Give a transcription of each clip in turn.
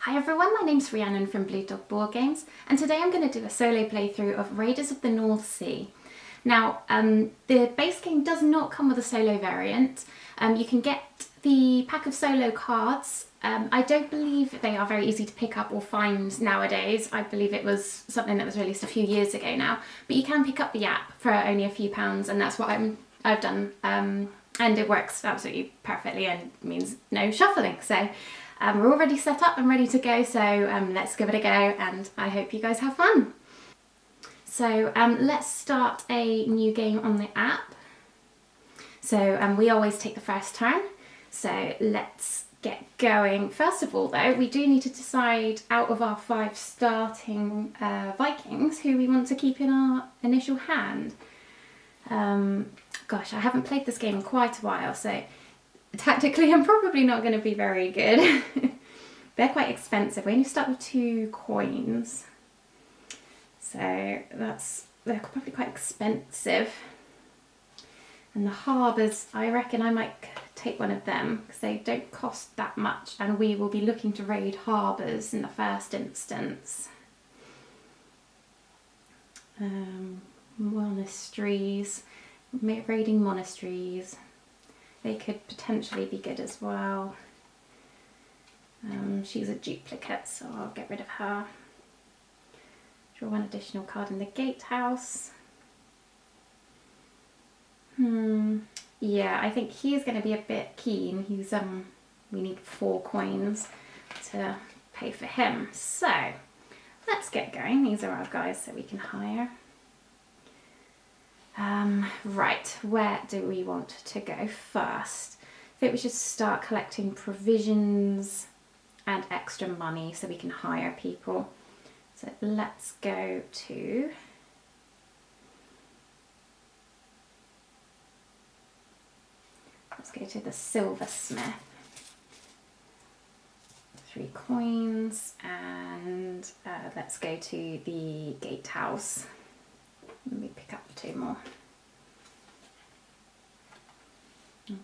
Hi everyone, my name's Rhiannon from Blue Dog Board Games, and today I'm going to do a solo playthrough of Raiders of the North Sea. Now, the base game does not come with a solo variant. You can get the pack of solo cards. I don't believe they are very easy to pick up or find nowadays. I believe it was something that was released a few years ago now, but you can pick up the app for only a few pounds, and that's what I've done. And it works absolutely perfectly and means no shuffling. So we're all ready set up and ready to go, so let's give it a go, and I hope you guys have fun. So let's start a new game on the app. So we always take the first turn, so let's get going. First of all though, we do need to decide out of our 5 starting Vikings who we want to keep in our initial hand. Gosh, I haven't played this game in quite a while, so tactically I'm probably not going to be very good. They're quite expensive. We only start with 2 coins, so they're probably quite expensive. And the harbours, I reckon I might take one of them because they don't cost that much, and we will be looking to raid harbours in the first instance. Monasteries, raiding monasteries. They could potentially be good as well. She's a duplicate, so I'll get rid of her. Draw 1 additional card in the gatehouse. Yeah, I think he's going to be a bit keen. He's we need 4 coins to pay for him. So let's get going. These are our guys that we can hire. Right, where do we want to go first? I think we should start collecting provisions and extra money so we can hire people. So let's go to the silversmith. 3 coins, and let's go to the gatehouse. Let me pick up 2 more.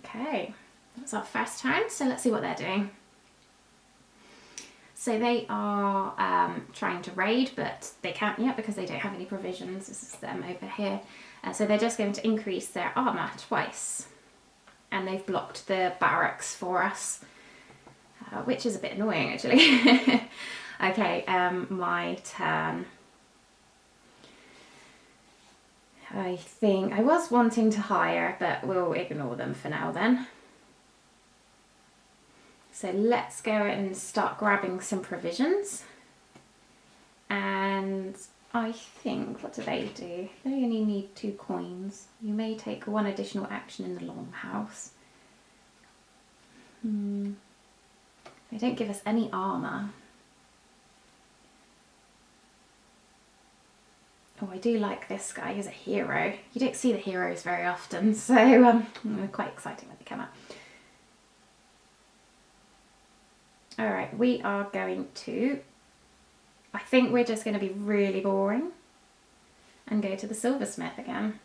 Okay, that's our first turn, so let's see what they're doing. So they are trying to raid, but they can't yet because they don't have any provisions. This is them over here. So they're just going to increase their armour twice. And they've blocked the barracks for us, which is a bit annoying actually. Okay, my turn. I think I was wanting to hire, but we'll ignore them for now then. So let's go and start grabbing some provisions. And I think, what do? They only need 2 coins. You may take 1 additional action in the longhouse. They don't give us any armour. Oh, I do like this guy. He's a hero. You don't see the heroes very often, so quite exciting when they come out. Alright, we are going to, I think we're just going to be really boring and go to the silversmith again.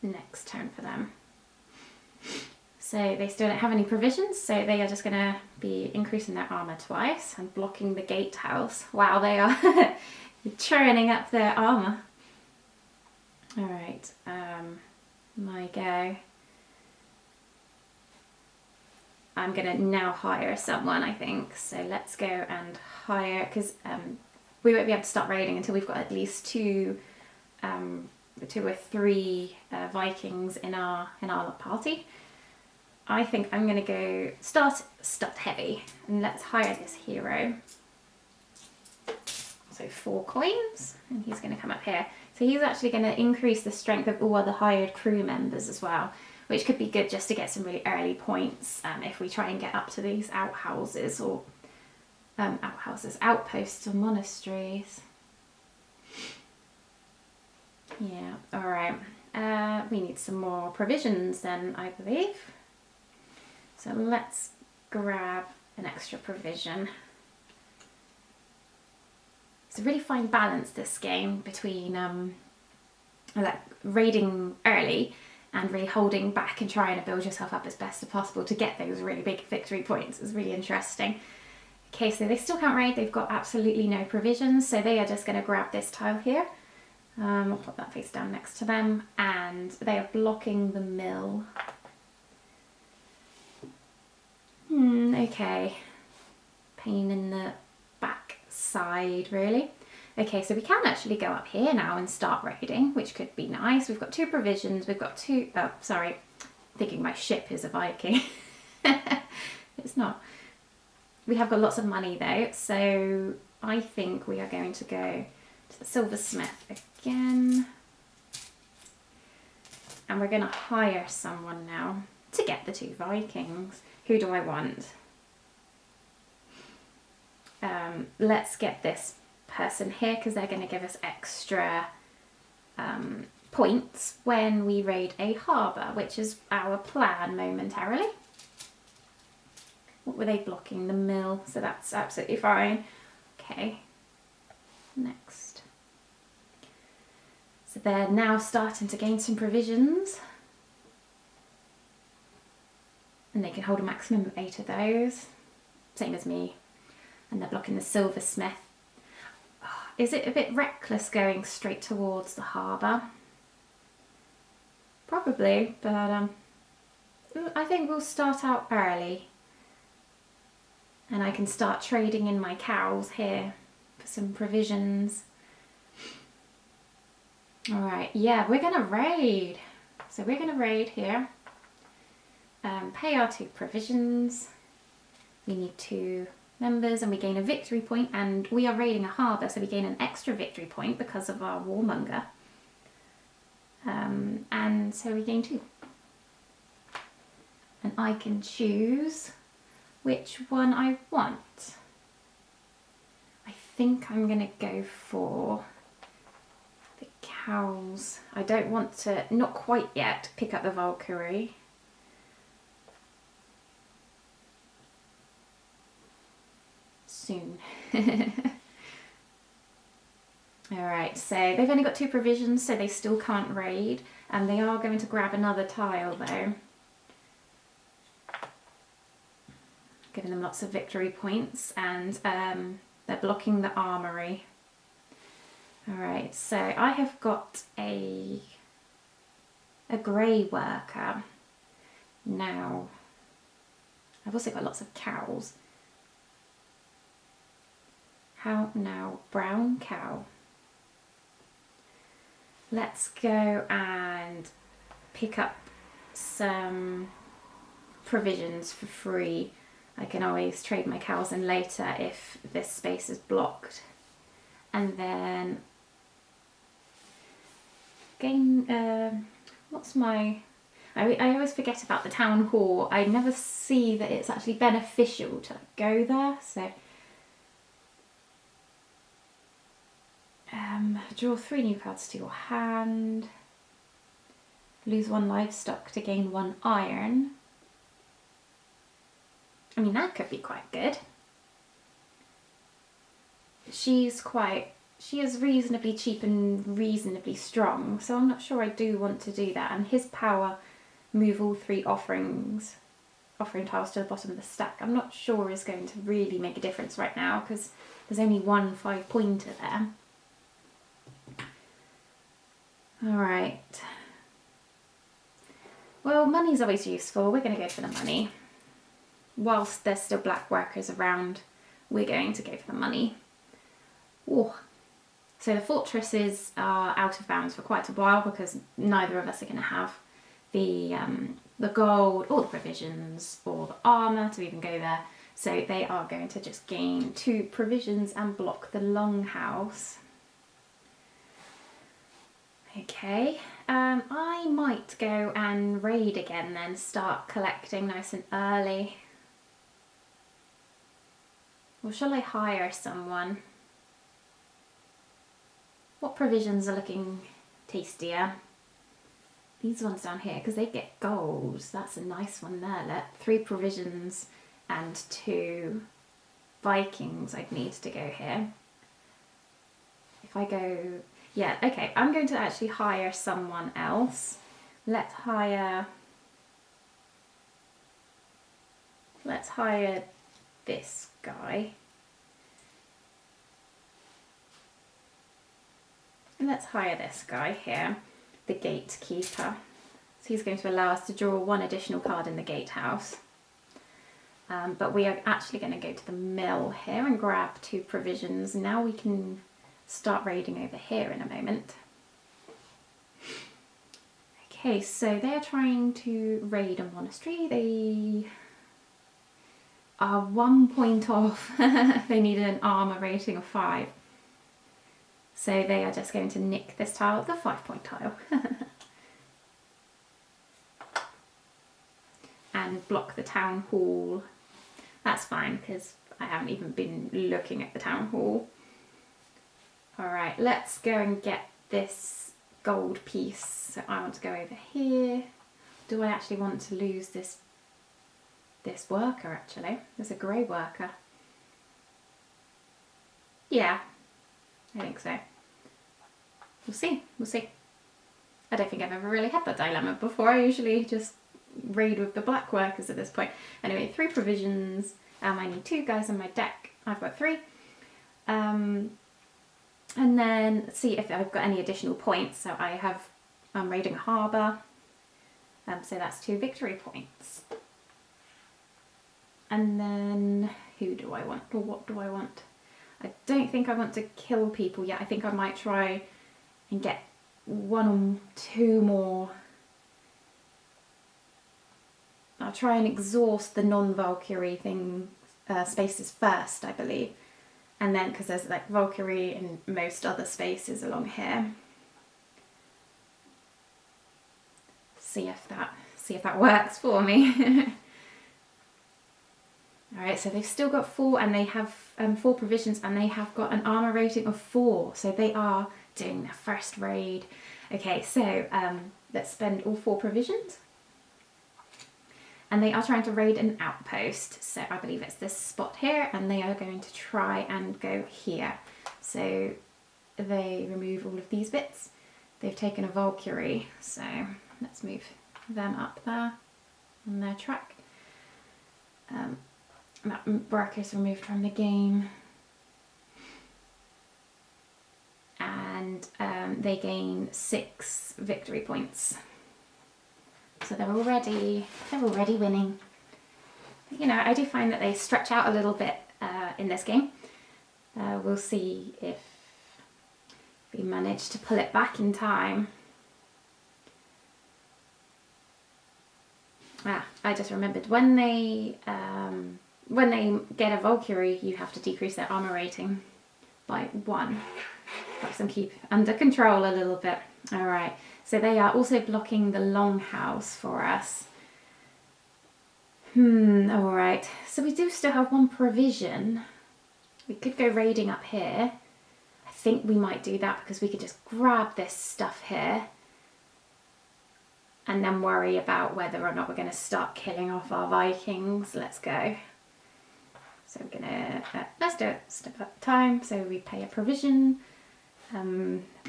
Next turn for them. So they still don't have any provisions, so they are just going to be increasing their armour twice and blocking the gatehouse. Wow, they are churning up their armour. Alright, my go. I'm going to now hire someone, I think. So let's go and hire, because we won't be able to start raiding until we've got at least 2 or 3 Vikings in our party. I think I'm going to go start heavy, and let's hire this hero. So 4 coins, and he's going to come up here. So he's actually going to increase the strength of all other hired crew members as well, which could be good just to get some really early points if we try and get up to these outhouses or outposts or monasteries. Yeah, alright. We need some more provisions then, I believe. So let's grab an extra provision. It's a really fine balance, this game, between like raiding early and really holding back and trying to build yourself up as best as possible to get those really big victory points is really interesting. Okay, so they still can't raid, they've got absolutely no provisions, so they are just going to grab this tile here. I'll put that face down next to them, and they are blocking the mill. Okay. Pain in the back side, really. Okay, so we can actually go up here now and start raiding, which could be nice. We've got 2 provisions, we've got 2... Oh, sorry. Thinking my ship is a Viking. It's not. We have got lots of money though, so I think we are going to go to the silversmith again. And we're going to hire someone now to get the 2 Vikings. Who do I want? Let's get this person here because they're going to give us extra points when we raid a harbour, which is our plan momentarily. What were they blocking? The mill, so that's absolutely fine. Okay, next. So they're now starting to gain some provisions. And they can hold a maximum of 8 of those. Same as me. And they're blocking the silversmith. Is it a bit reckless going straight towards the harbour? Probably, but I think we'll start out early. And I can start trading in my cows here for some provisions. Alright, yeah, we're going to raid. So we're going to raid here. Pay our 2 provisions. We need 2 members and we gain a victory point, and we are raiding a harbour, so we gain an extra victory point because of our warmonger. And so we gain 2. And I can choose which one I want. I think I'm going to go for the cows. I don't want to, not quite yet, pick up the Valkyrie. Soon. Alright, so they've only got 2 provisions, so they still can't raid, and they are going to grab another tile though. Giving them lots of victory points, and they're blocking the armory. Alright, so I have got a grey worker. Now, I've also got lots of cows. How now, brown cow. Let's go and pick up some provisions for free. I can always trade my cows in later if this space is blocked. And then gain, what's my... I always forget about the town hall. I never see that it's actually beneficial to go there, so... draw 3 new cards to your hand. Lose 1 livestock to gain 1 iron. I mean, that could be quite good. She is reasonably cheap and reasonably strong, so I'm not sure I do want to do that. And his power, move all 3 offering tiles to the bottom of the stack, I'm not sure is going to really make a difference right now because there's only 1 5-pointer there. Alright. Well, money's always useful. We're going to go for the money. Whilst there's still black workers around, we're going to go for the money. Ooh. So the fortresses are out of bounds for quite a while because neither of us are going to have the gold or the provisions or the armour to even go there. So they are going to just gain 2 provisions and block the longhouse. Okay, I might go and raid again then, start collecting nice and early. Or shall I hire someone? What provisions are looking tastier? These ones down here, because they get gold. That's a nice one there, look. 3 provisions and 2 Vikings I'd need to go here. If I go... Yeah, okay, I'm going to actually hire someone else. let's hire this guy. Let's hire this guy here, the gatekeeper. So he's going to allow us to draw one additional card in the gatehouse. But we are actually going to go to the mill here and grab 2 provisions. Now we can start raiding over here in a moment. Okay, so they're trying to raid a monastery. They are 1 point off. They needed an armor rating of 5. So they are just going to nick this tile, the 5-point tile. And block the town hall. That's fine because I haven't even been looking at the town hall. Alright, let's go and get this gold piece. So I want to go over here. Do I actually want to lose this worker actually? There's a grey worker. Yeah, I think so. We'll see, we'll see. I don't think I've ever really had that dilemma before. I usually just raid with the black workers at this point. Anyway, 3 provisions. I need 2 guys on my deck. I've got 3. And then see if I've got any additional points. So I'm raiding a harbour. So that's 2 victory points. And then who do I want, or what do I want? I don't think I want to kill people yet. I think I might try and get 1 or 2 more. I'll try and exhaust the non-Valkyrie thing spaces first, I believe. And then, because there's like Valkyrie in most other spaces along here. See if that works for me. Alright, so they've still got 4 and they have 4 provisions and they have got an armor rating of 4. So they are doing their first raid. Okay, so let's spend all 4 provisions. And they are trying to raid an outpost. So I believe it's this spot here and they are going to try and go here. So they remove all of these bits. They've taken a Valkyrie. So let's move them up there on their track. That worker is removed from the game. And they gain 6 victory points. So they're already winning. You know, I do find that they stretch out a little bit in this game. We'll see if we manage to pull it back in time. I just remembered when they get a Valkyrie, you have to decrease their armor rating by 1. Helps them keep under control a little bit. All right, so they are also blocking the longhouse for us. All right, so we do still have 1 provision. We could go raiding up here. I think we might do that because we could just grab this stuff here and then worry about whether or not we're going to start killing off our Vikings. Let's go. So we're gonna, let's do it step at a time. So we pay a provision.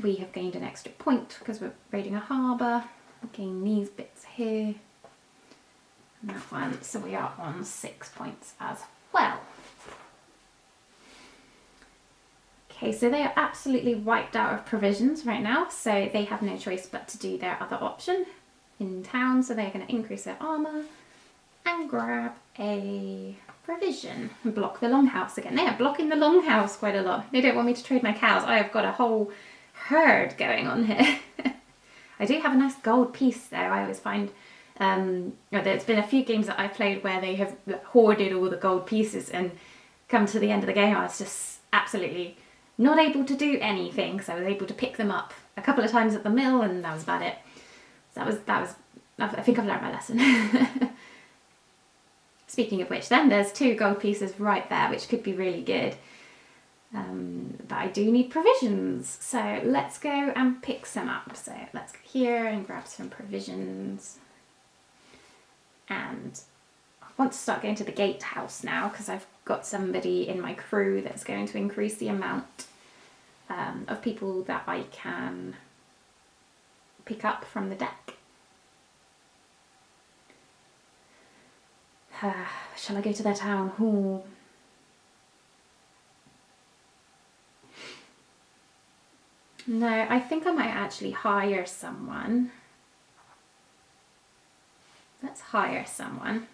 We have gained an extra point because we're raiding a harbour. We gain these bits here. And that one. So we are on 6 points as well. Okay, so they are absolutely wiped out of provisions right now. So they have no choice but to do their other option in town. So they're going to increase their armour and grab a provision and block the longhouse again. They are blocking the longhouse quite a lot. They don't want me to trade my cows. I have got a whole herd going on here. I do have a nice gold piece though. I always find there's been a few games that I've played where they have hoarded all the gold pieces and come to the end of the game I was just absolutely not able to do anything. So I was able to pick them up a couple of times at the mill and that was about it. So that was I think I've learned my lesson. Speaking of which, then there's 2 gold pieces right there, which could be really good. But I do need provisions, so let's go and pick some up. So let's go here and grab some provisions. And I want to start going to the gatehouse now because I've got somebody in my crew that's going to increase the amount of people that I can pick up from the deck. Shall I go to their town hall? No, I think I might actually hire someone. Let's hire someone.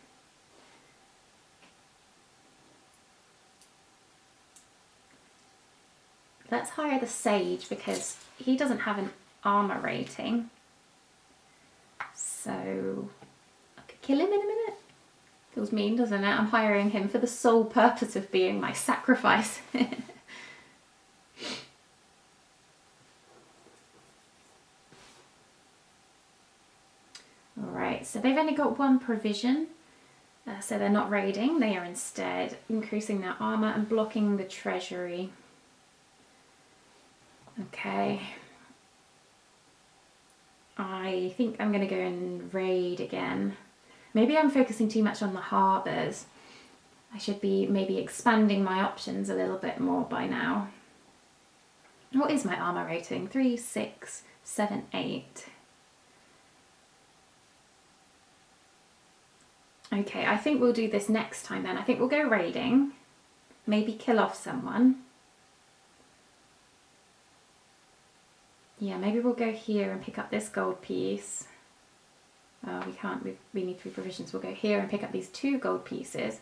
Let's hire the sage because he doesn't have an armor rating. So I could kill him in a minute. Feels mean, doesn't it? I'm hiring him for the sole purpose of being my sacrifice. Alright, so they've only got one provision. So they're not raiding, they are instead increasing their armor and blocking the treasury. Okay. I think I'm going to go and raid again. Maybe I'm focusing too much on the harbours. I should be maybe expanding my options a little bit more by now. What is my armour rating? 3, 6, 7, 8. Okay, I think we'll do this next time then. I think we'll go raiding. Maybe kill off someone. Yeah, maybe we'll go here and pick up this gold piece. Oh, we can't, we need 3 provisions. We'll go here and pick up these 2 gold pieces.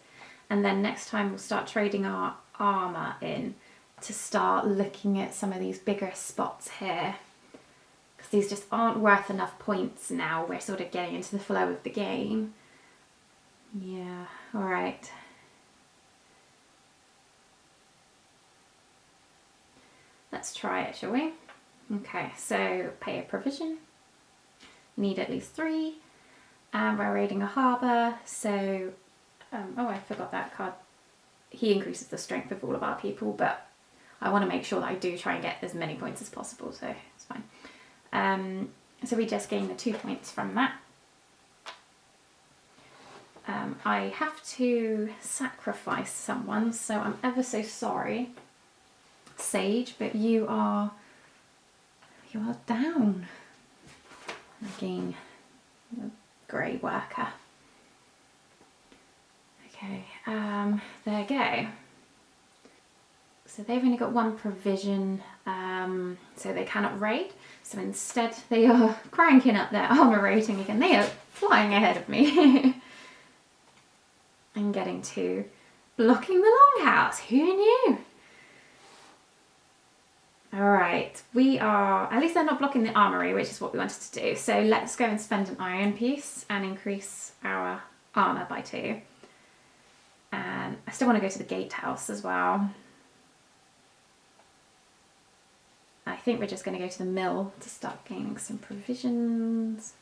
And then next time we'll start trading our armour in to start looking at some of these bigger spots here. Because these just aren't worth enough points now. We're sort of getting into the flow of the game. Yeah, alright. Let's try it, shall we? Okay, so pay a provision. Need at least 3. And we're raiding a harbour, so... oh, I forgot that card. He increases the strength of all of our people, but I want to make sure that I do try and get as many points as possible, so it's fine. So we just gain the 2 points from that. I have to sacrifice someone, so I'm ever so sorry, Sage, but you are down. Again, the grey worker. Okay, there you go. So they've only got 1 provision, so they cannot raid. So instead they are cranking up their armour rating again. They are flying ahead of me. And getting to blocking the longhouse. Who knew? Alright, we are, at least they're not blocking the armoury, which is what we wanted to do. So let's go and spend an iron piece and increase our armour by 2. And I still want to go to the gatehouse as well. I think we're just going to go to the mill to start gaining some provisions.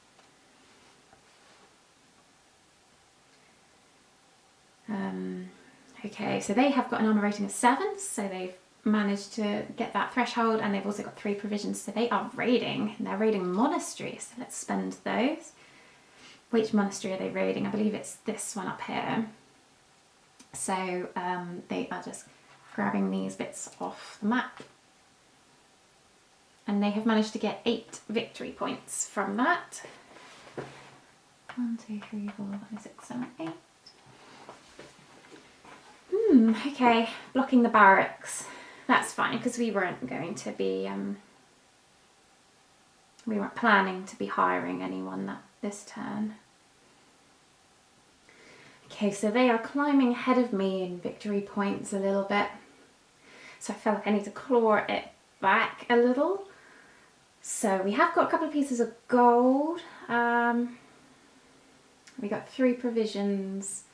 Okay, so they have got an armour rating of 7, so they've managed to get that threshold, and they've also got 3 provisions, so they are raiding, and they're raiding monasteries, so let's spend those. Which monastery are they raiding? I believe it's this one up here. So they are just grabbing these bits off the map. And they have managed to get 8 victory points from that. 1, 2, 3, 4, 5, 6, 7, 8. Okay, blocking the barracks. That's fine, because we weren't going to be, we weren't planning to be hiring anyone this turn. Okay, so they are climbing ahead of me in victory points a little bit. So I feel like I need to claw it back a little. So we have got a couple of pieces of gold. We got 3 provisions.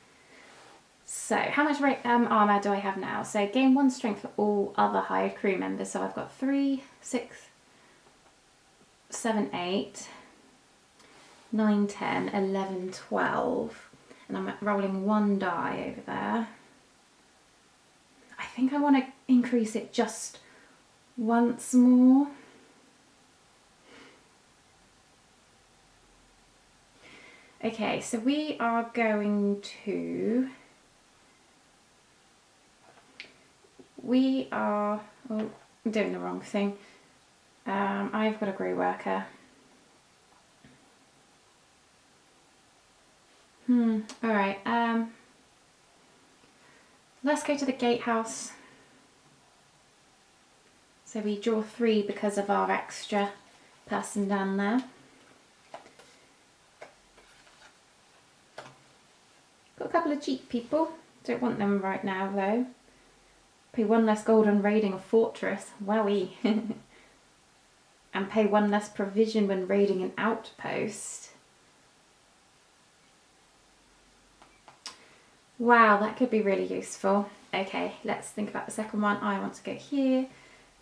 So how much armour do I have now? So gain 1 strength for all other hired crew members. So I've got 3, 6, 7, 8, 9, 10, 11, 12. And I'm rolling 1 die over there. I think I want to increase it just once more. Okay, so we are going to... I'm doing the wrong thing. I've got a grey worker. Alright, let's go to the gatehouse. So we draw 3 because of our extra person down there. Got a couple of cheap people. Don't want them right now though. Pay 1 less gold on raiding a fortress. Wowee. And pay 1 less provision when raiding an outpost. Wow, that could be really useful. Okay, let's think about the second one. I want to go here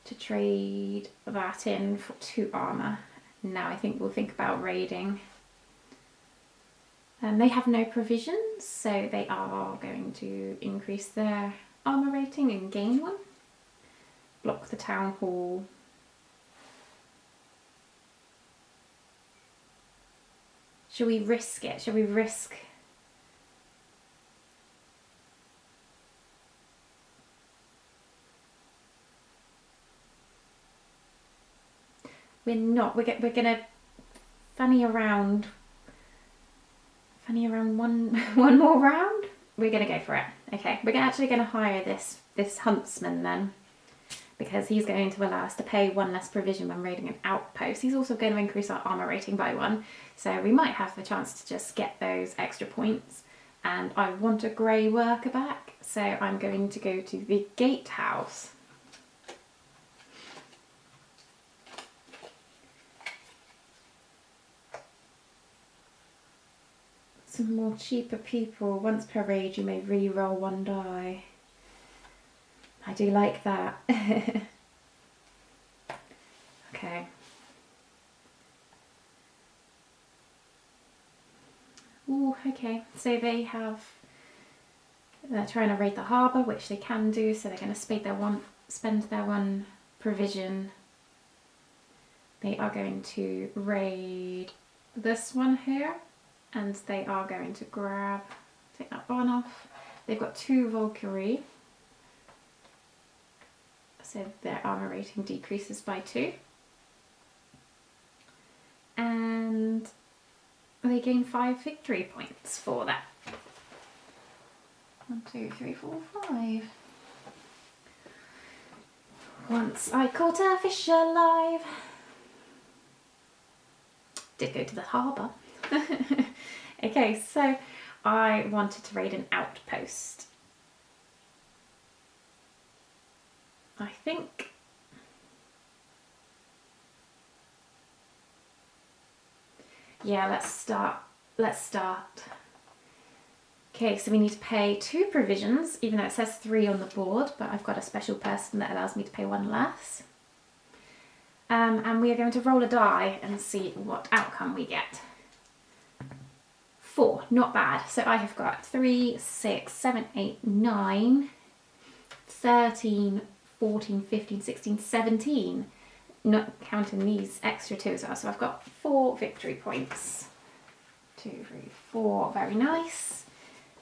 to trade that in for 2 armor. Now I think we'll think about raiding. They have no provisions, so they are going to increase their armor rating and gain 1. Block the town hall. Shall we risk it? Shall we risk... We're not. We're gonna fanny around one more round. We're gonna go for it. Okay, we're actually gonna hire this huntsman then, because he's going to allow us to pay 1 less provision when raiding an outpost. He's also going to increase our armor rating by 1, so we might have the chance to just get those extra points. And I want a grey worker back, so I'm going to go to the gatehouse. Some more cheaper people. Once per raid you may re-roll 1 die. I do like that. Okay. Ooh, okay. So they're trying to raid the harbour, which they can do, so they're going to spend their 1 provision. They are going to raid this one here. And they are going to take that one off. They've got 2 Valkyrie. So their armor rating decreases by 2. And they gain 5 victory points for that. 1, 2, 3, 4, 5. Once I caught a fish alive. Did go to the harbour. Okay, so I wanted to raid an outpost. I think yeah, let's start. Okay, so we need to pay 2 provisions, even though it says 3 on the board, but I've got a special person that allows me to pay 1 less. And we are going to roll a die and see what outcome we get. 4, not bad. So I have got 3, 6, 7, 8, 9, 13, 14, 15, 16, 17. Not counting these extra 2 as well. So I've got 4 victory points. 2, 3, 4. Very nice.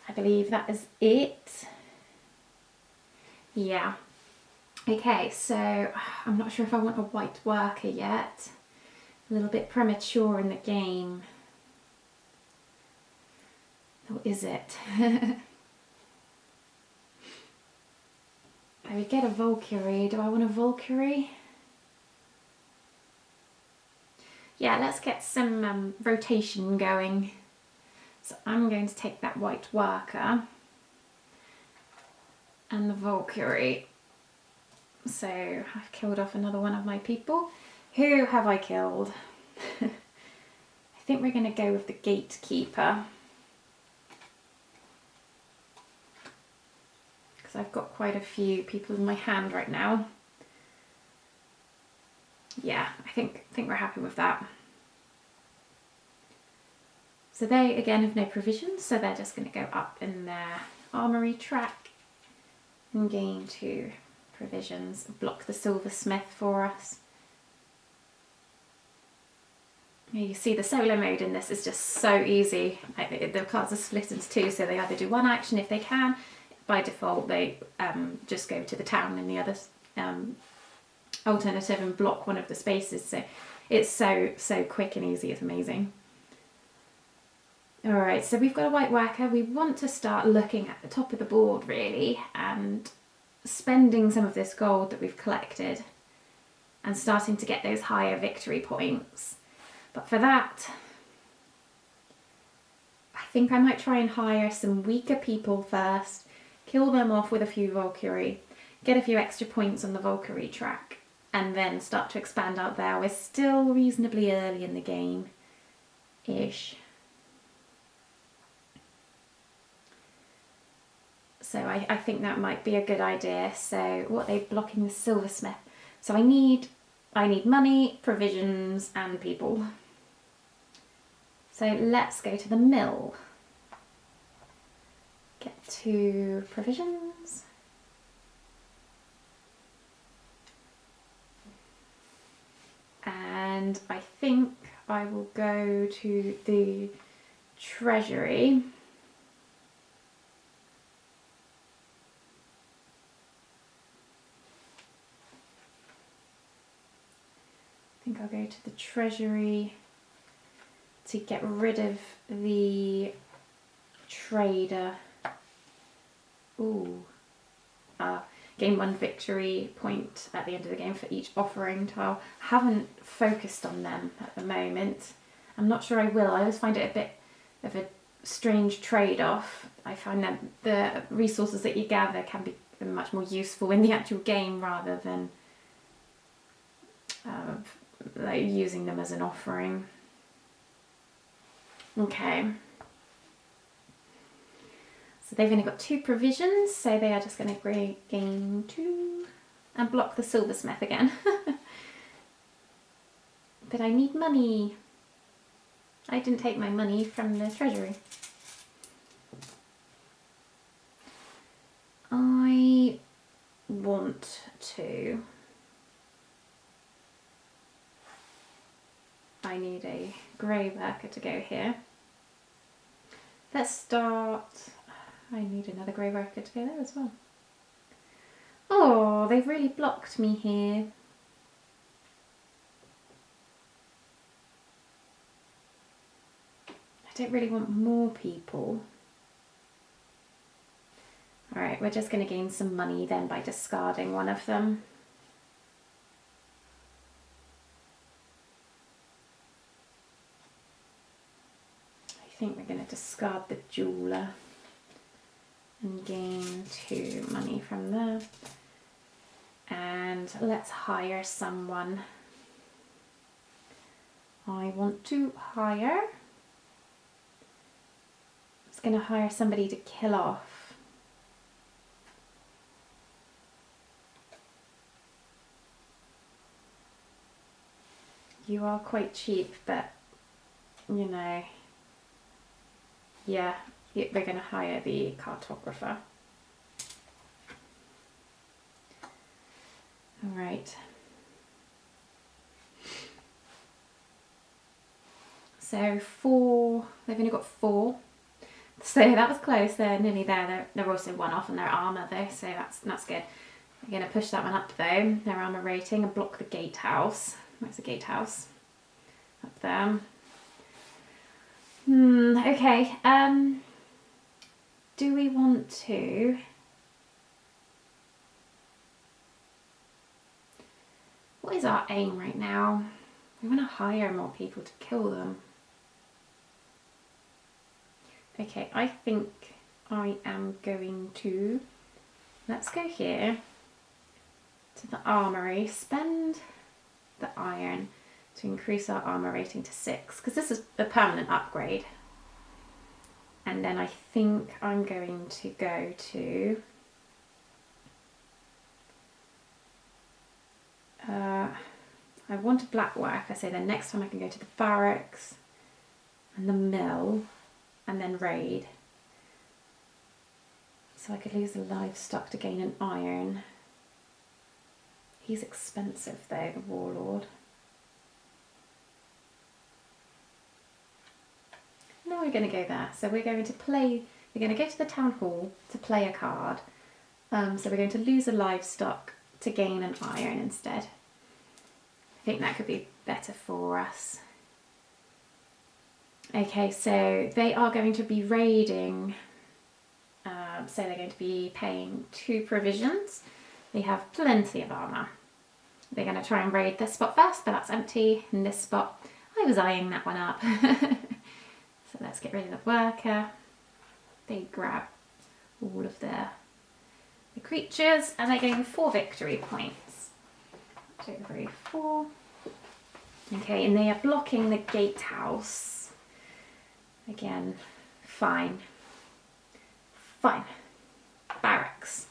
I believe that is it. Yeah. Okay, so I'm not sure if I want a white worker yet. A little bit premature in the game. Or is it? I would get a Valkyrie. Do I want a Valkyrie? Yeah, let's get some rotation going. So I'm going to take that white worker and the Valkyrie. So I've killed off another one of my people. Who have I killed? I think we're going to go with the gatekeeper. Because I've got quite a few people in my hand right now. Yeah, I think we're happy with that. So they again have no provisions, so they're just going to go up in their armory track and gain 2 provisions. Block the silversmith for us. You see the solo mode in this is just so easy. The cards are split into 2, so they either do 1 action if they can. By default, they just go to the town in the other alternative and block one of the spaces. So it's so quick and easy. It's amazing. Alright, so we've got a white worker. We want to start looking at the top of the board really and spending some of this gold that we've collected and starting to get those higher victory points. But for that, I think I might try and hire some weaker people first, kill them off with a few Valkyrie, get a few extra points on the Valkyrie track, and then start to expand out there. We're still reasonably early in the game-ish. So I think that might be a good idea. So what are they blocking? The silversmith. So I need money, provisions, and people. So let's go to the mill. Get to provisions. And I think I will go to the treasury. I think I'll go to the treasury to get rid of the trader. Ooh. Gain 1 victory point at the end of the game for each offering tile. Haven't focused on them at the moment. I'm not sure I will. I always find it a bit of a strange trade-off. I find that the resources that you gather can be much more useful in the actual game rather than like using them as an offering. Okay. So they've only got 2 provisions, so they are just going to gain 2 and block the silversmith again. But I need money. I didn't take my money from the treasury. I want to... I need a grey worker to go here. Let's start... I need another grey worker to go there as well. Oh, they've really blocked me here. I don't really want more people. Alright, we're just going to gain some money then by discarding one of them. I think we're going to discard the jeweler and gain 2 money from there. And let's hire someone. I want to hire... I was going to hire somebody to kill off. You are quite cheap, but you know, yeah, we're going to hire the cartographer. All right. So 4, they've only got 4. So that was close, they're nearly there. They're also 1 off on their armour though, so that's good. We're going to push that one up though, their armour rating, and block the gatehouse. Where's the gatehouse? Up there. Okay, do we want to... What is our aim right now? We want to hire more people to kill them. Okay, I think I am going to... Let's go here to the armory, spend the iron to increase our armour rating to 6, because this is a permanent upgrade. And then I think I'm going to go to... I want a black worker, so then next time I can go to the barracks and the mill and then raid. So I could lose the livestock to gain an iron. He's expensive though, the warlord. No, we're going to go there. So we're going to play, we're going to go to the town hall to play a card. So we're going to lose a livestock to gain an iron instead. I think that could be better for us. Okay, so they are going to be raiding, so they're going to be paying 2 provisions. They have plenty of armour. They're going to try and raid this spot first, but that's empty. And this spot, I was eyeing that one up. So let's get rid of the worker. They grab all of the creatures, and they're getting 4 victory points. 2, 3, 4. Okay, and they are blocking the gatehouse. Again, fine. Fine. Barracks.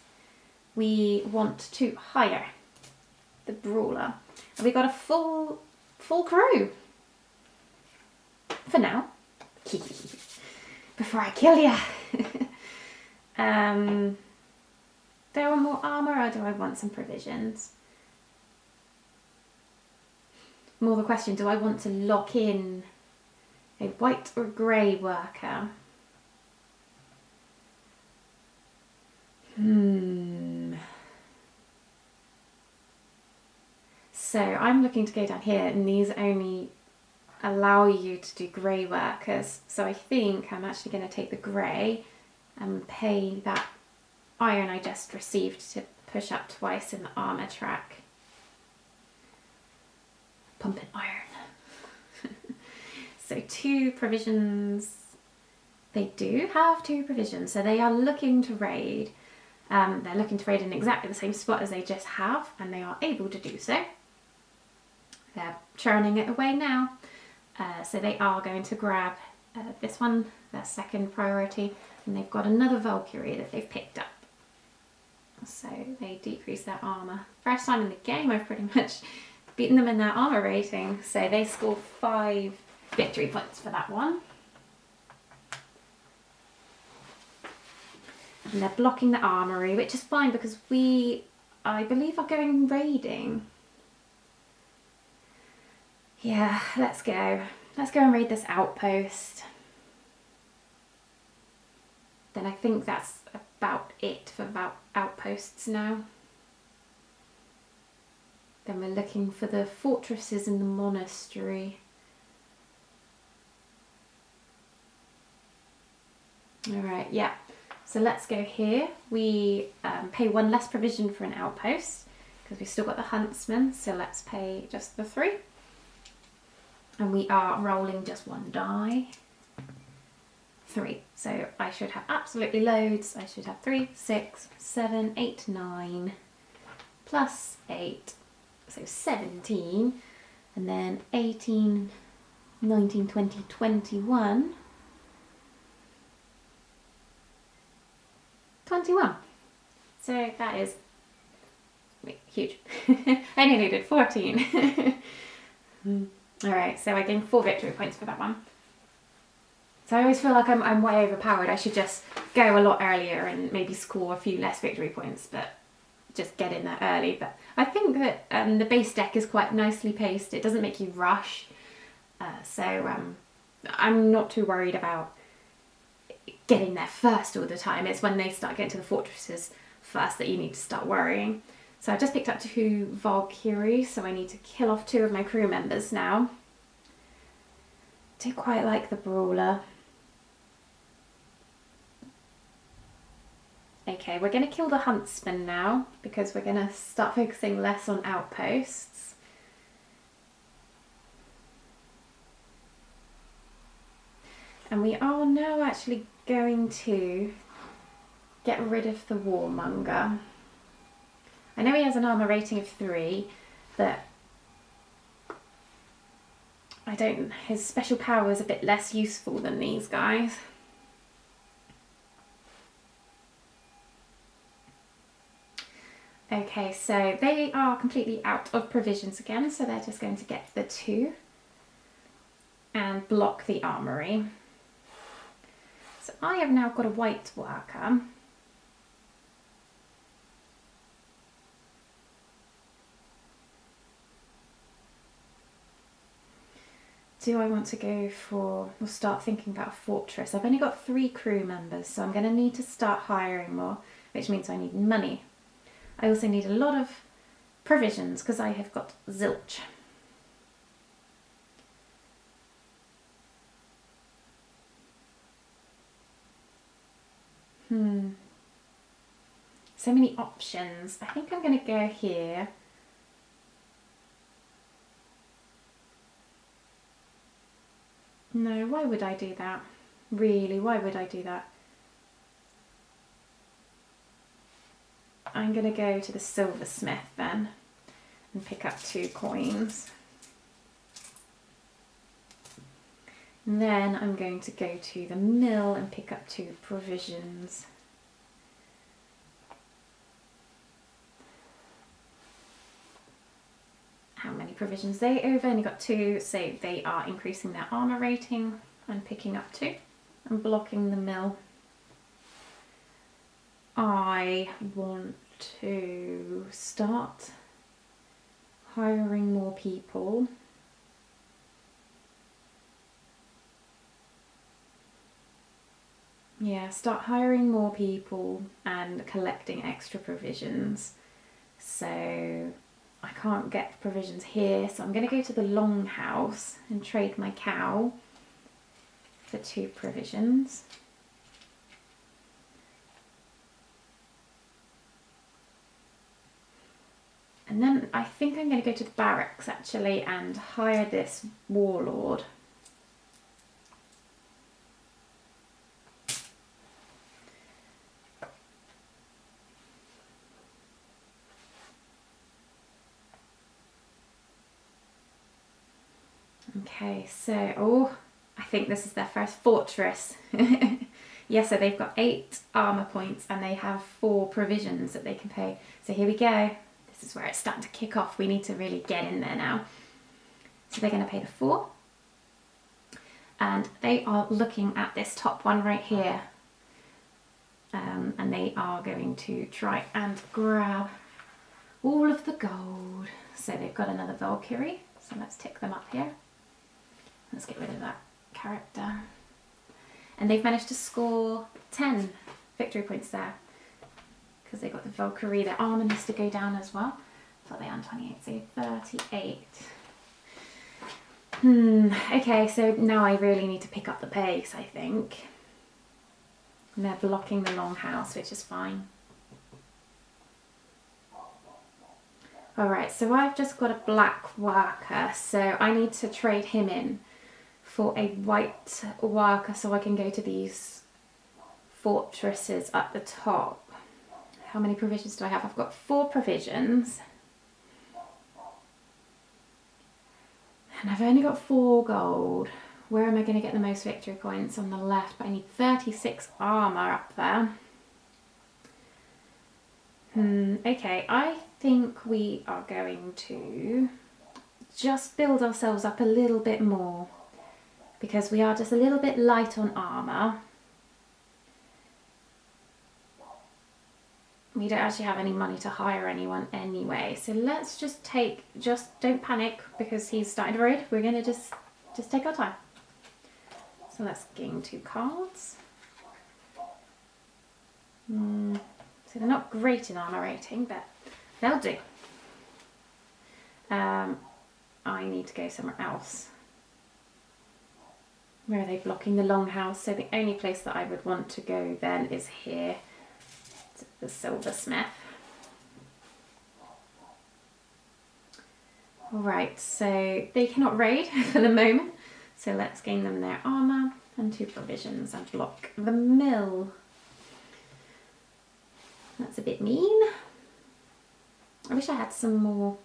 We want to hire the brawler. And we got a full crew. For now. Before I kill ya. Do I want more armour or do I want some provisions? More the question, do I want to lock in a white or grey worker? So I'm looking to go down here, and these only allow you to do grey workers. So I think I'm actually going to take the grey and pay that iron I just received to push up twice in the armour track. Pumping iron. So 2 provisions. They do have 2 provisions, so they are looking to raid. They're looking to raid in exactly the same spot as they just have, and they are able to do so. They're churning it away now. So they are going to grab this one, their second priority, and they've got another Valkyrie that they've picked up. So they decrease their armour. First time in the game I've pretty much beaten them in their armour rating, so they score 5 victory points for that one. And they're blocking the armoury, which is fine because we, I believe, are going raiding. Yeah, let's go. Let's go and raid this outpost. Then I think that's about it for outposts now. Then we're looking for the fortresses in the monastery. Alright, yeah. So let's go here. We pay 1 less provision for an outpost because we've still got the huntsman, so let's pay just the 3. And we are rolling just 1 die. 3. So I should have absolutely loads. I should have 3, 6, 7, 8, 9, plus 8. So 17. And then 18, 19, 20, 21. 21. So that is huge. I only needed 14. Alright, so I gained 4 victory points for that one. So I always feel like I'm way overpowered. I should just go a lot earlier and maybe score a few less victory points, but just get in there early. But I think that the base deck is quite nicely paced. It doesn't make you rush. So I'm not too worried about getting there first all the time. It's when they start getting to the fortresses first that you need to start worrying. So I've just picked up 2 Valkyrie, so I need to kill off 2 of my crew members now. Do quite like the brawler. Okay, we're going to kill the huntsman now because we're going to start focusing less on outposts. And we are now actually going to get rid of the warmonger. I know he has an armour rating of 3, but his special power is a bit less useful than these guys. Okay, so they are completely out of provisions again, so they're just going to get the 2 and block the armoury. So I have now got a white worker. Do I want to go for, we'll start thinking about a fortress. I've only got 3 crew members, so I'm going to need to start hiring more, which means I need money. I also need a lot of provisions because I have got zilch. So many options. I think I'm going to go here. No, why would I do that? Really, why would I do that? I'm going to go to the silversmith then and pick up 2 coins. And then I'm going to go to the mill and pick up 2 provisions. How many provisions they over? Only got 2, so they are increasing their armor rating and picking up 2 and blocking the mill. I want to start hiring more people. Yeah, start hiring more people and collecting extra provisions. So I can't get provisions here, so I'm going to go to the longhouse and trade my cow for 2 provisions. And then I think I'm going to go to the barracks actually and hire this warlord. Okay, so, I think this is their first fortress. Yeah, so they've got 8 armor points and they have 4 provisions that they can pay. So here we go. This is where it's starting to kick off. We need to really get in there now. So they're going to pay the 4. And they are looking at this top one right here. And they are going to try and grab all of the gold. So they've got another Valkyrie. So let's tick them up here. Let's get rid of that character. And they've managed to score 10 victory points there. Because they got the Valkyrie, their armor needs to go down as well. So they are on 28, so 38. Okay, so now I really need to pick up the pace, I think. And they're blocking the longhouse, which is fine. Alright, so I've just got a black worker, so I need to trade him in for a white worker so I can go to these fortresses at the top. How many provisions do I have? I've got 4 provisions. And I've only got 4 gold. Where am I going to get the most victory points? On the left, but I need 36 armor up there. Okay, I think we are going to just build ourselves up a little bit more because we are just a little bit light on armor. We don't actually have any money to hire anyone anyway, so let's just don't panic because he's starting to raid. We're going to just take our time. So let's gain 2 cards. So they're not great in armor rating, but they'll do. I need to go somewhere else. Where are they blocking the longhouse? So the only place that I would want to go then is here. The silversmith. Alright, so they cannot raid for the moment. So let's gain them their armour and 2 provisions and block the mill. That's a bit mean. I wish I had some more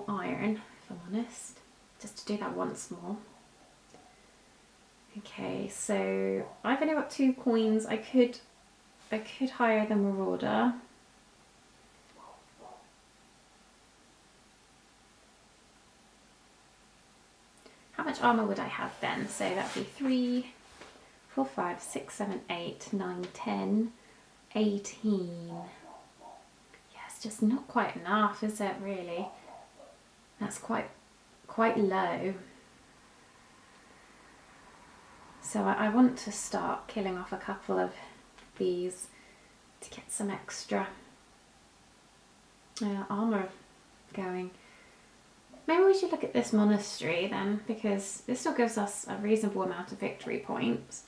iron, if I'm honest. Just to do that once more. Okay, so I've only got 2 coins. I could hire the marauder. How much armor would I have then? So that'd be 3, 4, 5, 6, 7, 8, 9, 10, 18. Yeah, it's just not quite enough, is it really? That's quite low. So I want to start killing off a couple of these to get some extra armour going. maybe we should look at this monastery then, because this still gives us a reasonable amount of victory points.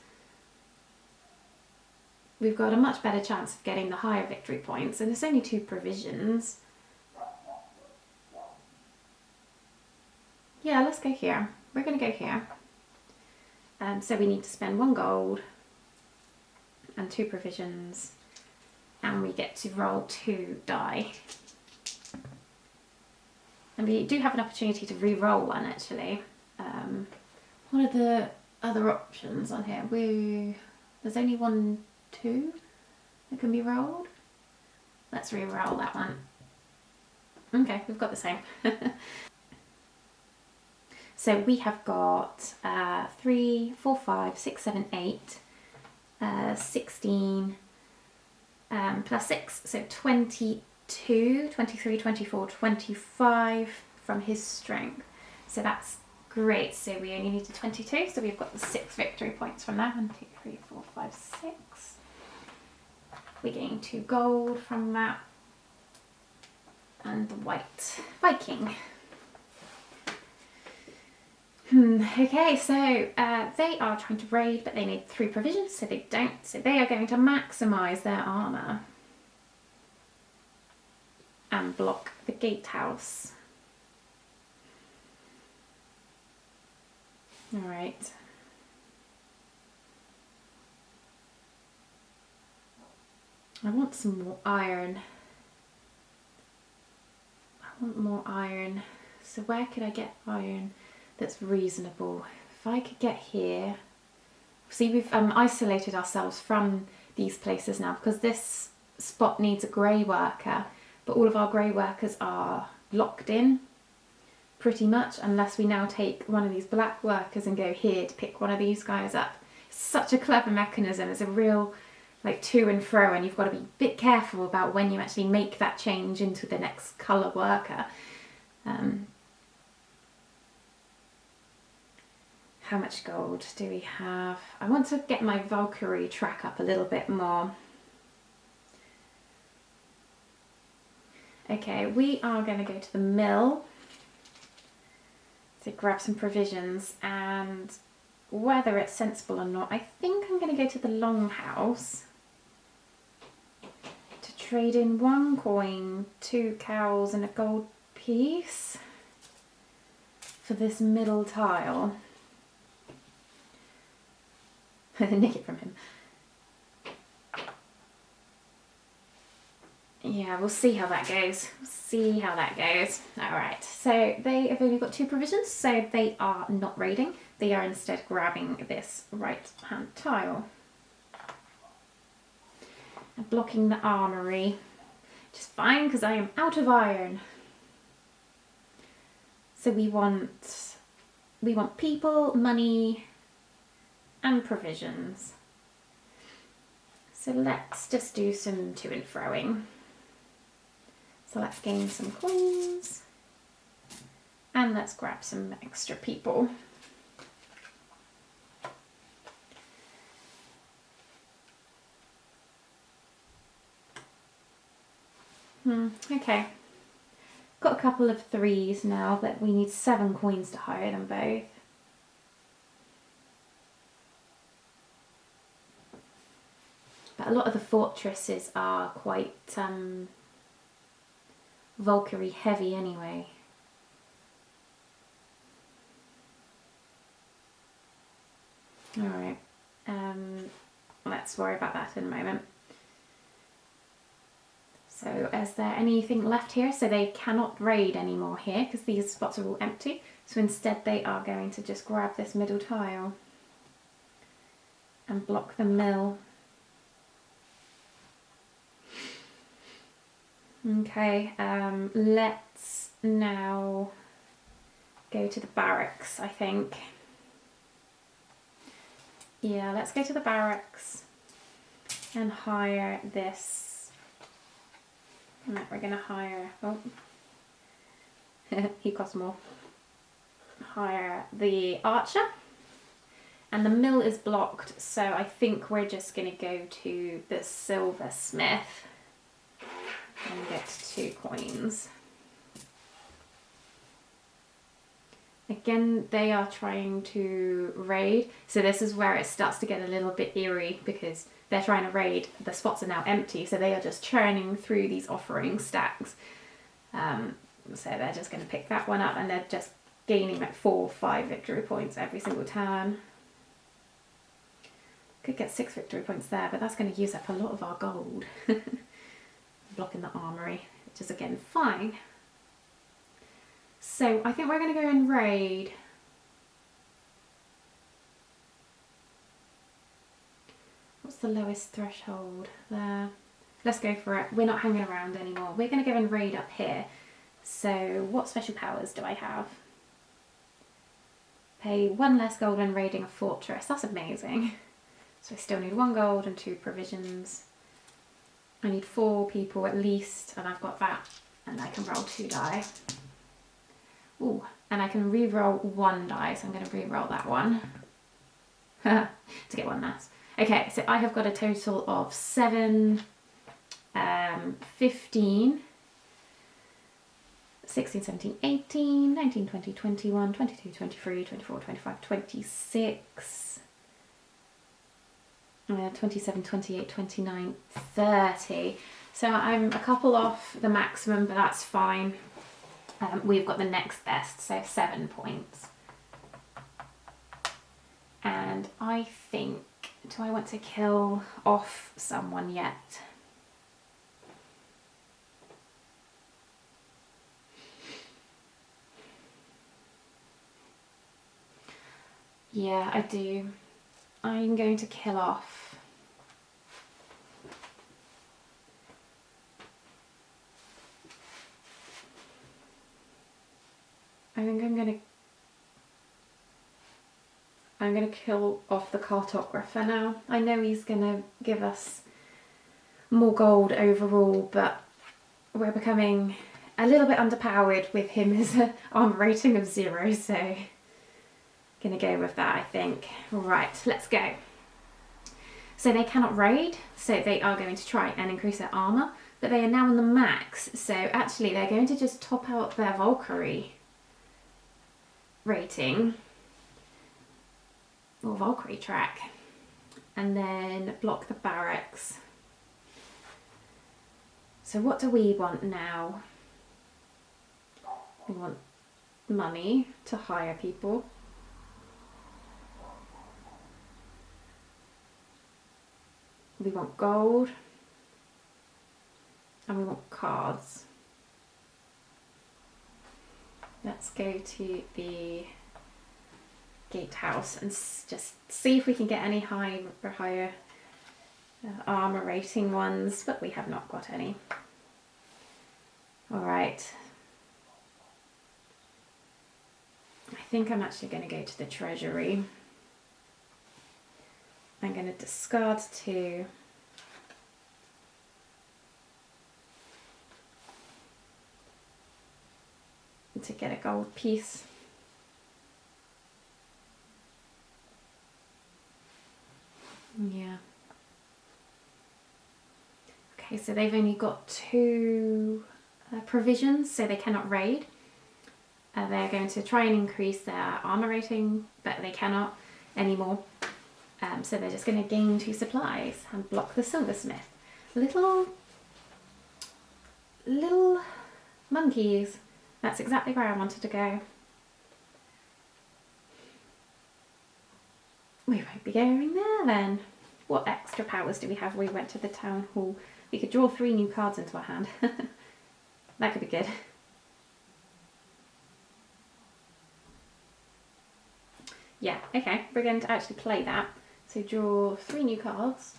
We've got a much better chance of getting the higher victory points, and it's only 2 provisions. Yeah, let's go here. We're going to go here. So we need to spend 1 gold and 2 provisions, and we get to roll 2 die. And we do have an opportunity to re-roll 1 actually. What are the other options on here? There's only 1, 2 that can be rolled. Let's re-roll that one. Okay, we've got the same. So we have got 3, 4, 5, 6, 7, 8, 16 plus 6, so 22, 23, 24, 25 from his strength. So that's great. So we only needed 22, so we've got the 6 victory points from that. 1, 2, 3, 4, 5, 6. We're getting 2 gold from that. And the white Viking. Okay, so they are trying to raid, but they need 3 provisions, so they don't. So they are going to maximise their armour and block the gatehouse. All right. I want some more iron. I want more iron. So where could I get iron that's reasonable? If I could get here. See, we've isolated ourselves from these places now because this spot needs a grey worker, but all of our grey workers are locked in pretty much, unless we now take one of these black workers and go here to pick one of these guys up. It's such a clever mechanism. It's a real like to and fro, and you've got to be a bit careful about when you actually make that change into the next colour worker. How much gold do we have? I want to get my Valkyrie track up a little bit more. Okay, we are going to go to the mill to grab some provisions, and whether it's sensible or not, I think I'm going to go to the Longhouse to trade in 1 coin, 2 cows and a gold piece for this middle tile. Nick it from him. Yeah, we'll see how that goes. Alright, so they have only got 2 provisions, so they are not raiding. They are instead grabbing this right hand tile. And blocking the armory. Which is fine because I am out of iron. So we want people, money, and provisions. So let's just do some to and froing. So let's gain some coins and let's grab some extra people. Okay, got a couple of 3s now, but we need 7 coins to hire them both. But a lot of the fortresses are quite Valkyrie heavy anyway. Alright, let's worry about that in a moment. So is there anything left here? So they cannot raid anymore here because these spots are all empty. So instead they are going to just grab this middle tile and block the mill. Okay, let's now go to the barracks, I think. Yeah, let's go to the barracks and hire this. Right, we're going to hire, oh, he costs more. Hire the archer. And the mill is blocked, so I think we're just going to go to the silversmith and get 2 coins. Again, they are trying to raid, so this is where it starts to get a little bit eerie because they're trying to raid. The spots are now empty, so they are just churning through these offering stacks. So they're just going to pick that one up, and they're just gaining like 4 or 5 victory points every single turn. Could get 6 victory points there, but that's going to use up a lot of our gold. Blocking the armory, which is again fine. So I think we're going to go and raid. What's the lowest threshold there? Let's go for it. We're not hanging around anymore. We're going to go and raid up here. So what special powers do I have? Pay 1 less gold when raiding a fortress. That's amazing. So I still need 1 gold and 2 provisions. I need 4 people at least, and I've got that. And I can roll 2 die. Ooh, and I can re-roll 1 die, so I'm going to re-roll that one to get 1 less. Okay, so I have got a total of 7, 15, 16, 17, 18, 19, 20, 21, 22, 23, 24, 25, 26, 27, 28, 29, 30. So I'm a couple off the maximum, but that's fine. We've got the next best, so 7 points. And I think, do I want to kill off someone yet? Yeah, I do. I'm going to kill off I'm gonna kill off the cartographer now. I know he's gonna give us more gold overall, but we're becoming a little bit underpowered with him as an armor rating of 0, so gonna go with that, I think. Right, let's go. So they cannot raid, so they are going to try and increase their armor, but they are now on the max, so actually they're going to just top out their Valkyrie rating, or Valkyrie track, and then block the barracks. So what do we want now? We want money to hire people. We want gold. And we want cards. Let's go to the gatehouse and just see if we can get any higher armor rating ones, but we have not got any. All right. I think I'm actually going to go to the treasury. I'm going to discard 2. To get a gold piece. Yeah. Okay, so they've only got 2 provisions, so they cannot raid. They're going to try and increase their armor rating, but they cannot anymore. So they're just going to gain 2 supplies and block the silversmith. Little monkeys. That's exactly where I wanted to go. We won't be going there then. What extra powers do we have? We went to the town hall. We could draw 3 new cards into our hand. That could be good. Yeah, okay, we're going to actually play that. So draw 3 new cards.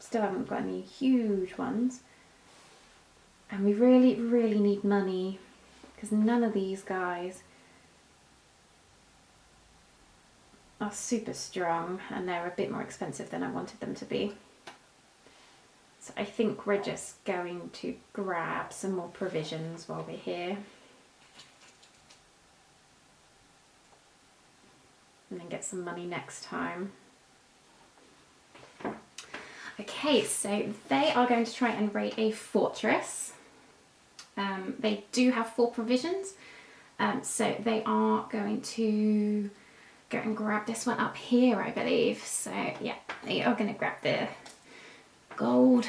Still haven't got any huge ones. And we really, really need money because none of these guys are super strong and they're a bit more expensive than I wanted them to be. So I think we're just going to grab some more provisions while we're here. And then get some money next time. Okay, so they are going to try and raid a fortress. They do have 4 provisions, so they are going to go and grab this one up here, I believe. So yeah, they are going to grab the gold.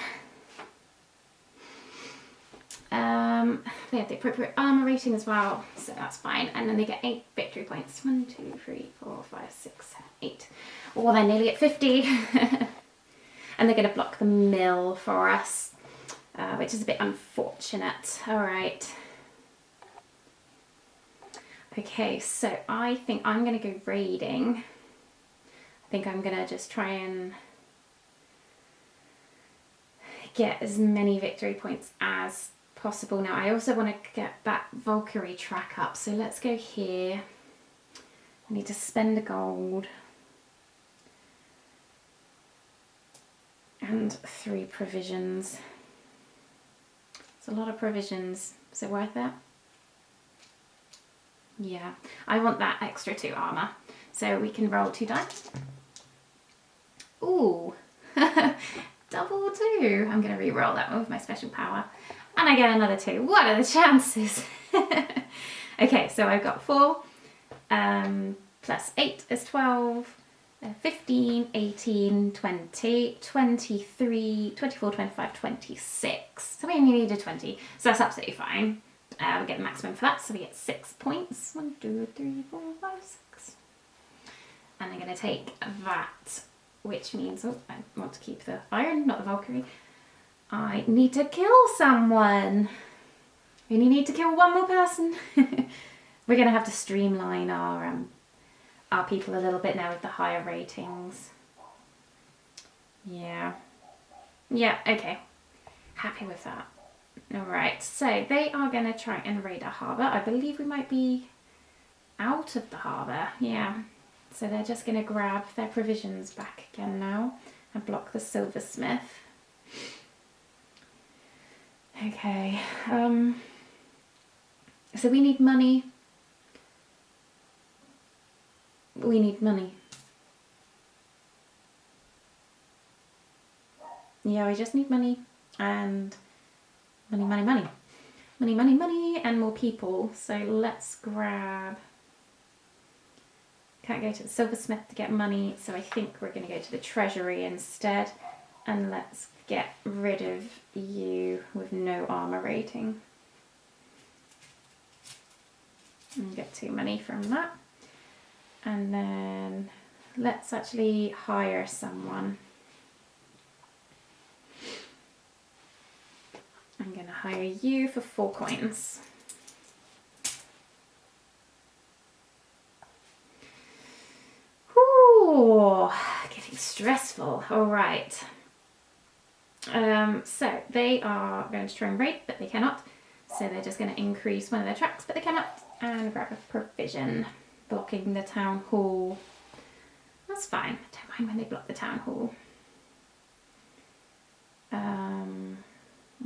They have the appropriate armor rating as well, so that's fine. And then they get 8 victory points. 1, 2, 3, 4, 5, 6, 7, 8. Oh, they're nearly at 50. And they're going to block the mill for us, which is a bit unfortunate. All right. Okay, so I think I'm going to go raiding. I think I'm going to just try and get as many victory points as possible. Now, I also want to get that Valkyrie track up, so let's go here. I need to spend a gold. And 3 provisions. It's a lot of provisions. Is it worth it? Yeah, I want that extra 2 armor. So we can roll 2 dice. Ooh, double 2. I'm going to re-roll that one with my special power. And I get another 2. What are the chances? Okay, so I've got 4 plus 8 is 12. 15, 18, 20, 23, 24, 25, 26. So we only needed 20, so that's absolutely fine. We get the maximum for that, so we get 6 points. 1, 2, 3, 4, 5, 6. And I'm going to take that, which means, oh, I want to keep the iron, not the Valkyrie. I need to kill someone. We only need to kill 1 more person. We're going to have to streamline our people a little bit now with the higher ratings. Yeah, okay. Happy with that. Alright, so they are going to try and raid a harbour. I believe we might be out of the harbour, yeah. So they're just going to grab their provisions back again now and block the silversmith. Okay, so we need money. We need money. Yeah, we just need money and money, and more people. So let's grab, can't go to the silversmith to get money, so I think we're going to go to the treasury instead, and let's get rid of you with no armor rating and get 2 money from that. And then let's actually hire someone. I'm going to hire you for 4 coins. Ooh, getting stressful. All right. So they are going to try and raid, but they cannot. So they're just going to increase one of their tracks, but they cannot. And grab a provision, blocking the town hall. That's fine. I don't mind when they block the town hall.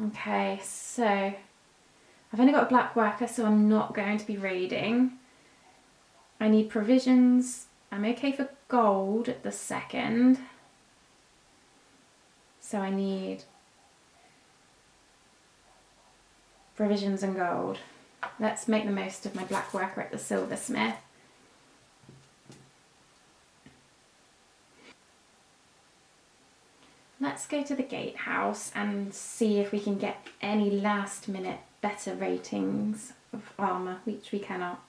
Okay, so I've only got a black worker, so I'm not going to be raiding. I need provisions. I'm okay for gold at the second. So I need provisions and gold. Let's make the most of my black worker at the silversmith. Let's go to the gatehouse and see if we can get any last minute better ratings of armour, which we cannot.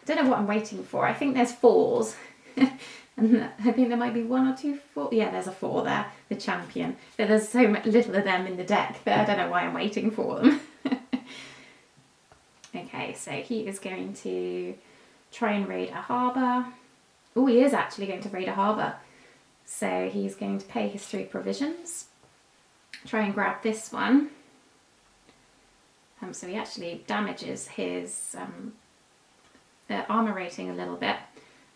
I don't know what I'm waiting for. I think there's 4s. And I think there might be 1 or 2 4. Yeah, there's a 4 there, the champion. But there's so little of them in the deck that I don't know why I'm waiting for them. Okay, so he is going to try and raid a harbour. Oh, he is actually going to raid a harbour. So he's going to pay his 3 provisions. Try and grab this one. So he actually damages his armour rating a little bit.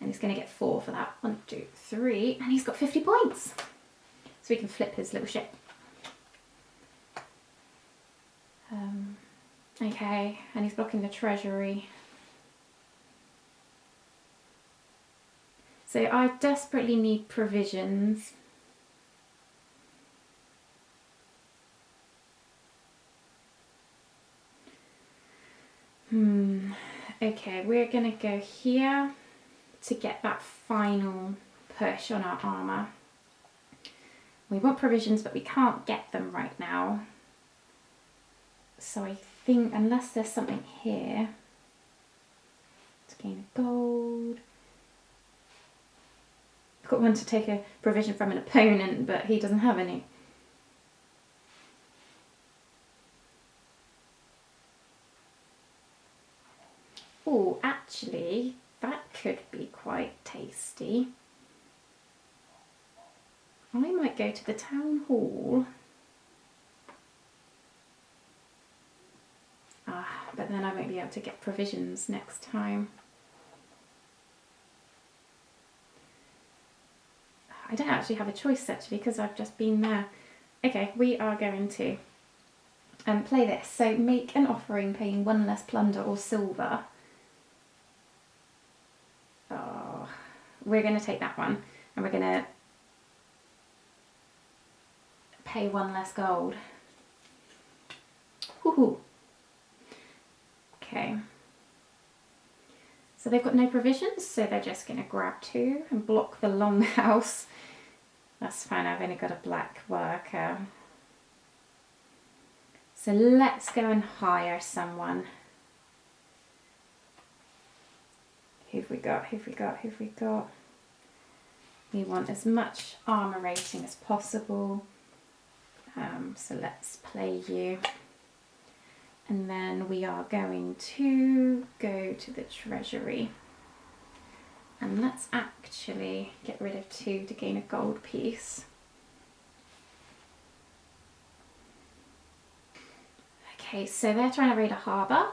And he's going to get 4 for that. 1, 2, 3. And he's got 50 points. So we can flip his little ship. Okay, and he's blocking the treasury. So I desperately need provisions. Okay, we're gonna go here to get that final push on our armour. We want provisions, but we can't get them right now. So I think unless there's something here to gain a gold. I've got one to take a provision from an opponent, but he doesn't have any. Oh, actually, that could be quite tasty. I might go to the town hall. But then I won't be able to get provisions next time. I don't actually have a choice actually because I've just been there. Okay, we are going to play this. So make an offering paying 1 less plunder or silver. Oh, we're going to take that one and we're going to pay 1 less gold. Woohoo! Okay. So they've got no provisions, so they're just going to grab 2 and block the longhouse. That's fine, I've only got a black worker. So let's go and hire someone. Who've we got? Who've we got? Who've we got? We want as much armour rating as possible. So let's play you. And then we are going to go to the treasury. And let's actually get rid of 2 to gain a gold piece. Okay, so they're trying to raid a harbour.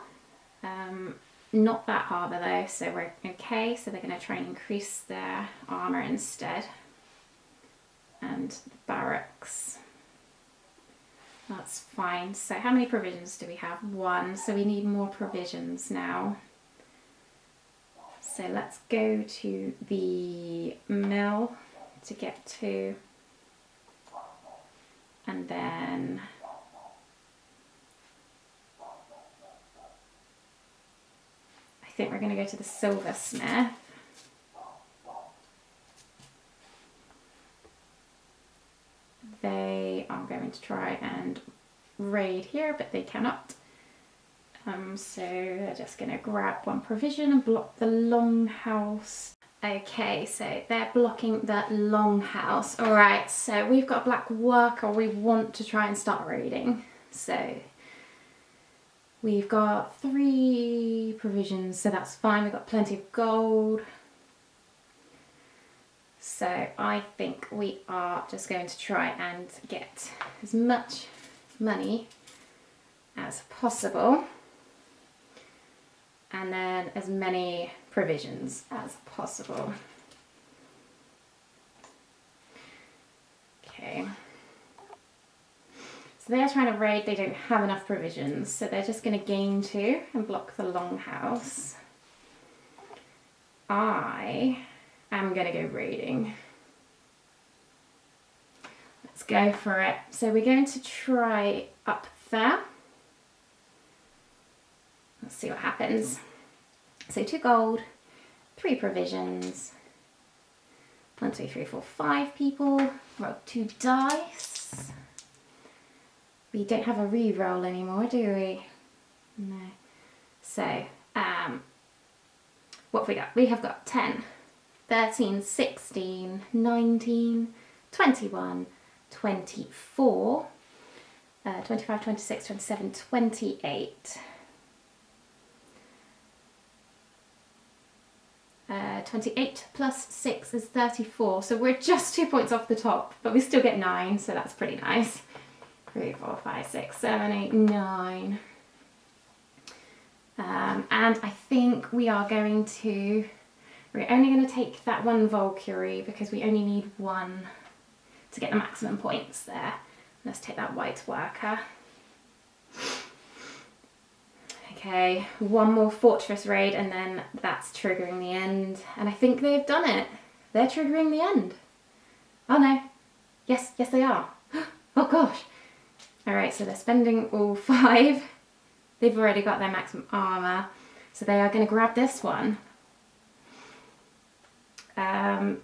Not that harbour though, so we're okay. So they're going to try and increase their armour instead. And the barracks. That's fine. So how many provisions do we have? 1. So we need more provisions now. So let's go to the mill to get 2. And then I think we're going to go to the silversmith. They are going to try and raid here, but they cannot. So they're just going to grab 1 provision and block the longhouse. Okay, so they're blocking the longhouse. All right, so we've got a black worker we want to try and start raiding. So we've got 3 provisions, so that's fine. We've got plenty of gold. So I think we are just going to try and get as much money as possible and then as many provisions as possible. Okay. So they're trying to raid, they don't have enough provisions, so they're just going to gain 2 and block the longhouse. I'm going to go raiding. Let's go for it. So we're going to try up there. Let's see what happens. So 2 gold, 3 provisions. 1, 2, 3, 4, 5 people. Roll 2 dice. We don't have a re-roll anymore, do we? No. So, what have we got? We have got 10. 13, 16, 19, 21, 24, 25, 26, 27, 28. 28 plus 6 is 34, so we're just 2 points off the top, but we still get 9, so that's pretty nice. 3, 4, 5, 6, 7, 8, 9. And I think we are going to... We're only going to take that 1 Valkyrie because we only need 1 to get the maximum points there. Let's take that white worker. Okay, 1 more fortress raid and then that's triggering the end. And I think they've done it. They're triggering the end. Oh no. Yes, they are. Oh gosh. Alright, so they're spending all 5. they've already got their maximum armor, so they are going to grab this one.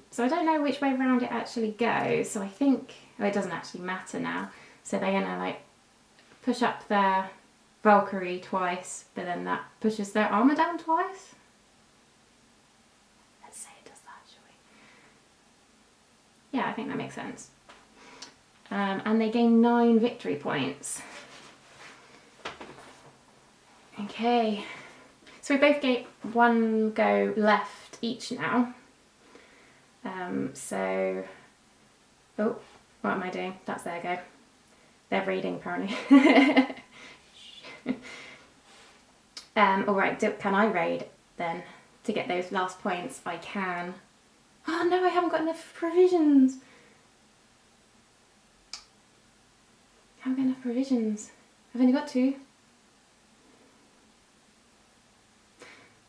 So I don't know which way around it actually goes, so I think, oh, it doesn't actually matter now. So they're going to like push up their Valkyrie twice, but then that pushes their armor down twice. Let's say it does that, shall we? Yeah, I think that makes sense. And they gain 9 victory points. Okay, so we both get 1 go left each now. So, oh, what am I doing? That's their go. They're reading apparently. Alright, can I raid then to get those last points? I can. Oh no, I haven't got enough provisions. I haven't got enough provisions. I've only got 2.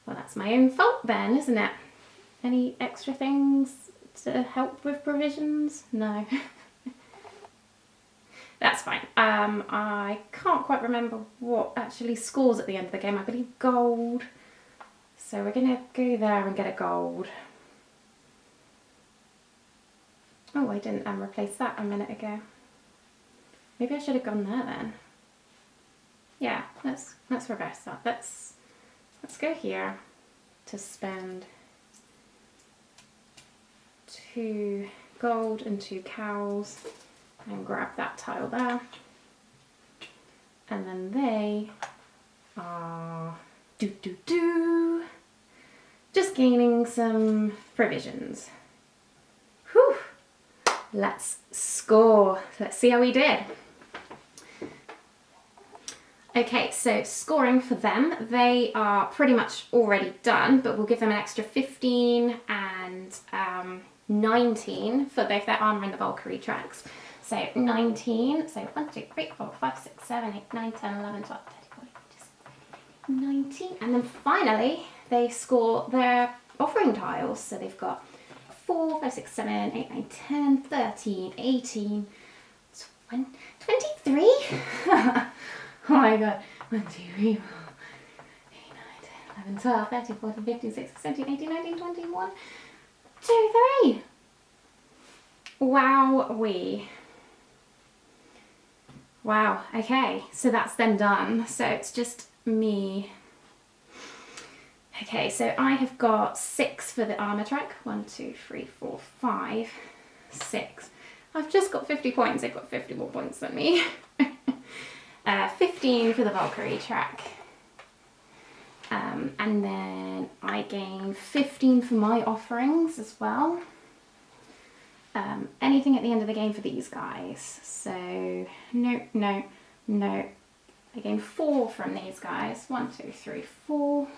Well, that's my own fault then, isn't it? Any extra things to help with provisions? No. That's fine. I can't quite remember what actually scores at the end of the game. I believe gold. So we're going to go there and get a gold. Oh, I didn't replace that a minute ago. Maybe I should have gone there then. Yeah, let's reverse that. Let's go here to spend 2 gold and 2 cows and grab that tile there. And then they are just gaining some provisions. Whew. Let's score. Let's see how we did. Okay, so scoring for them, they are pretty much already done, but we'll give them an extra 15 and 19 for both their armor and the Valkyrie tracks. So 19, so 1, 2, 3, 4, 5, 6, 7, 8, 9, 10, 11, 12, 13, 14, 19. And then finally, they score their offering tiles. So they've got 4, 5, 6, 7, 8, 9, 10, 13, 18, 20, 23. Oh my god. 1, 2, 3, 4, 8, 9, 10, 11, 12, 13, 14, 15, 16, 17, 18, 19, 20, 1, 2, 3. Wowee. Wow, okay, so that's them done. So it's just me. Okay, so I have got 6 for the armor track. 1, 2, 3, 4, 5, 6. I've just got 50 points. They've got 50 more points than me. 15 for the Valkyrie track. And then I gain 15 for my offerings as well. Anything at the end of the game for these guys. So, no. I gain 4 from these guys. 1, 2, 3, 4.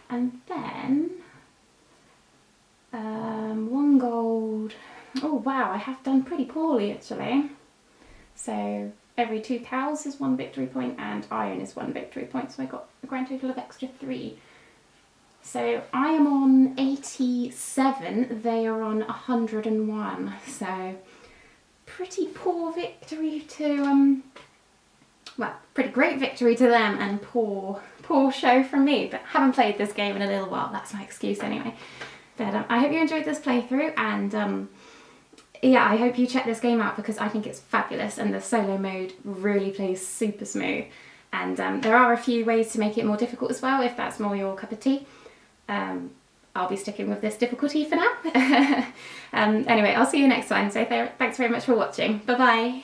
And then, 1 gold. Oh wow, I have done pretty poorly actually. So, every 2 cows is 1 victory point and iron is 1 victory point. So I got a grand total of extra 3. So I am on 87, they are on 101. So pretty poor victory to, well, pretty great victory to them and poor show from me. But haven't played this game in a little while, that's my excuse anyway. But I hope you enjoyed this playthrough and yeah, I hope you check this game out because I think it's fabulous and the solo mode really plays super smooth. And there are a few ways to make it more difficult as well if that's more your cup of tea. I'll be sticking with this difficulty for now. Anyway, I'll see you next time. So thanks very much for watching. Bye bye.